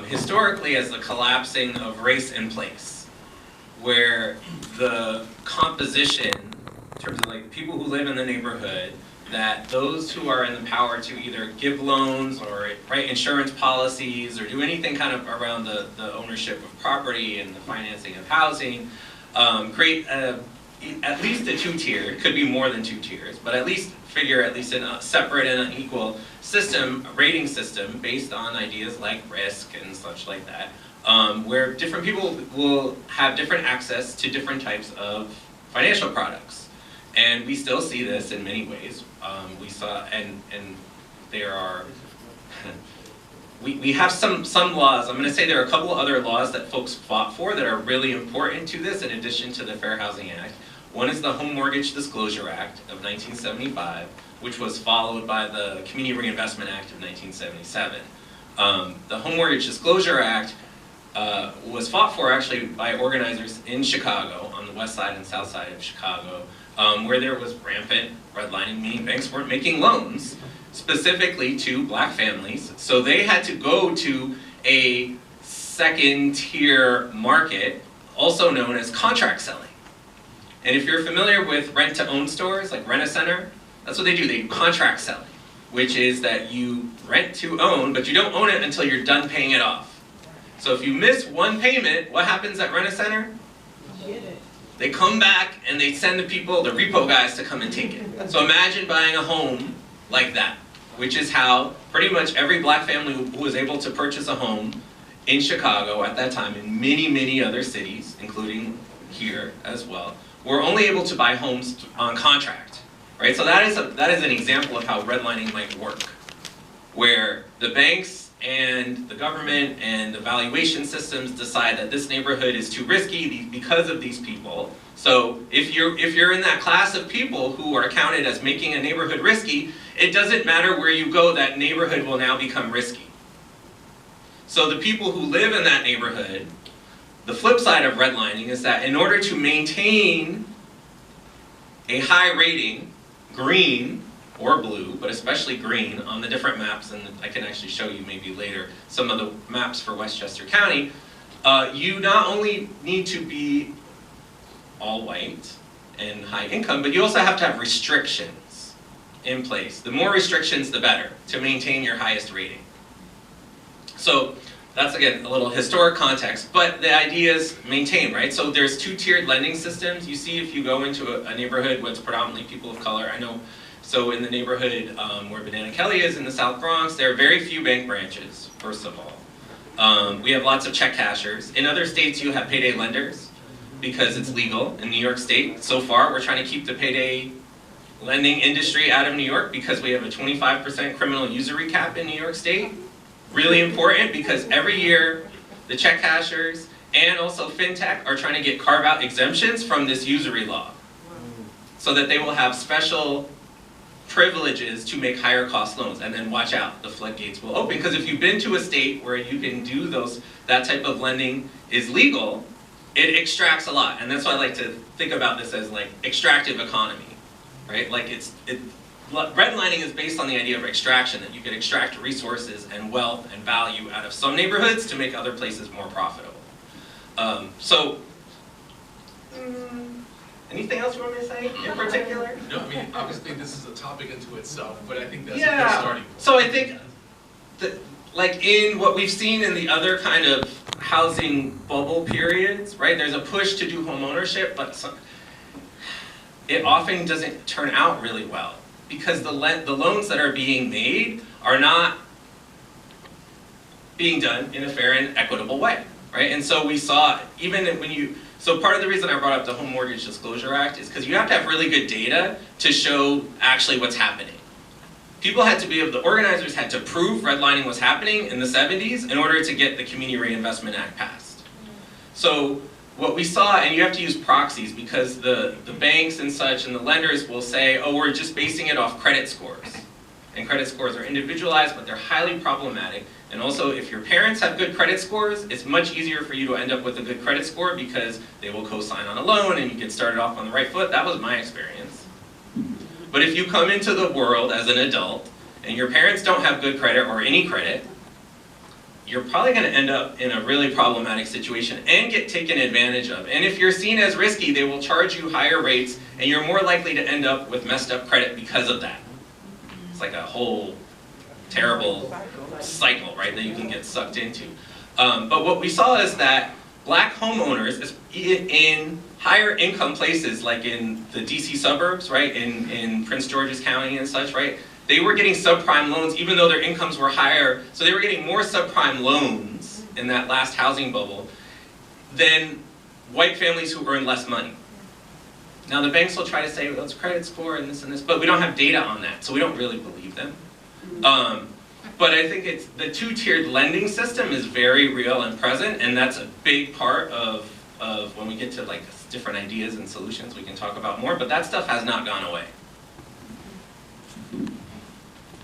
historically as the collapsing of race and place, where the composition, in terms of like the people who live in the neighborhood, that those who are in the power to either give loans or write insurance policies or do anything kind of around the ownership of property and the financing of housing, create at least a two-tier, it could be more than two tiers, but at least in a separate and unequal system, a rating system based on ideas like risk and such like that, where different people will have different access to different types of financial products. And we still see this in many ways. We saw, and there are, we have some laws. I'm going to say there are a couple other laws that folks fought for that are really important to this in addition to the Fair Housing Act. One is the Home Mortgage Disclosure Act of 1975, which was followed by the Community Reinvestment Act of 1977. The Home Mortgage Disclosure Act was fought for actually by organizers in Chicago, on the west side and south side of Chicago, where there was rampant redlining, meaning banks weren't making loans specifically to black families. So they had to go to a second-tier market, also known as contract selling. And if you're familiar with rent-to-own stores, like Rent-A-Center, that's what they do. They contract selling, which is that you rent to own, but you don't own it until you're done paying it off. So if you miss one payment, what happens at Rent-A-Center? They come back and they send the people, the repo guys, to come and take it. So imagine buying a home like that, which is how pretty much every black family who was able to purchase a home in Chicago at that time, in many, many other cities, including here as well, were only able to buy homes on contract, right? So that is an example of how redlining might work, where the banks and the government and the valuation systems decide that this neighborhood is too risky because of these people. So if you're in that class of people who are counted as making a neighborhood risky, it doesn't matter where you go, that neighborhood will now become risky. So the people who live in that neighborhood, the flip side of redlining is that in order to maintain a high rating, green or blue, but especially green on the different maps, and I can actually show you maybe later some of the maps for Westchester County, you not only need to be all white and high income, but you also have to have restrictions in place. The more restrictions, the better, to maintain your highest rating. So that's, again, a little historic context, but the idea is maintain, right? So there's two-tiered lending systems. You see if you go into a neighborhood where it's predominantly people of color, I know, so in the neighborhood where Banana Kelly is in the South Bronx, there are very few bank branches, first of all. We have lots of check cashers. In other states, you have payday lenders because it's legal. In New York State, so far, we're trying to keep the payday lending industry out of New York because we have a 25% criminal usury cap in New York State. Really important because every year the check cashers and also fintech are trying to get carve-out exemptions from this usury law so that they will have special privileges to make higher cost loans. And then watch out, the floodgates will open, because if you've been to a state where you can do that type of lending is legal, it extracts a lot. And that's why I like to think about this as like extractive economy, right? Like redlining is based on the idea of extraction, that you could extract resources and wealth and value out of some neighborhoods to make other places more profitable. Anything else you want me to say in particular? No, I mean, obviously this is a topic into itself, but I think that's a good starting point. So I think that, like in what we've seen in the other kind of housing bubble periods, right? There's a push to do home ownership, but it often doesn't turn out really well, because the loans that are being made are not being done in a fair and equitable way, right? And so we saw, even when so part of the reason I brought up the Home Mortgage Disclosure Act is because you have to have really good data to show actually what's happening. The organizers had to prove redlining was happening in the 70s in order to get the Community Reinvestment Act passed. So what we saw, and you have to use proxies because the banks and such and the lenders will say, oh, we're just basing it off credit scores. And credit scores are individualized, but they're highly problematic. And also, if your parents have good credit scores, it's much easier for you to end up with a good credit score because they will co-sign on a loan and you get started off on the right foot. That was my experience. But if you come into the world as an adult and your parents don't have good credit or any credit, you're probably going to end up in a really problematic situation and get taken advantage of. And if you're seen as risky, they will charge you higher rates, and you're more likely to end up with messed up credit because of that. It's like a whole terrible cycle, right, that you can get sucked into. But what we saw is that black homeowners in higher income places, like in the DC suburbs, right, in Prince George's County and such, right, they were getting subprime loans even though their incomes were higher. So they were getting more subprime loans in that last housing bubble than white families who earn less money. Now the banks will try to say, well, it's credit score and this, but we don't have data on that, so we don't really believe them. But I think it's the two-tiered lending system is very real and present, and that's a big part of when we get to like different ideas and solutions we can talk about more, but that stuff has not gone away.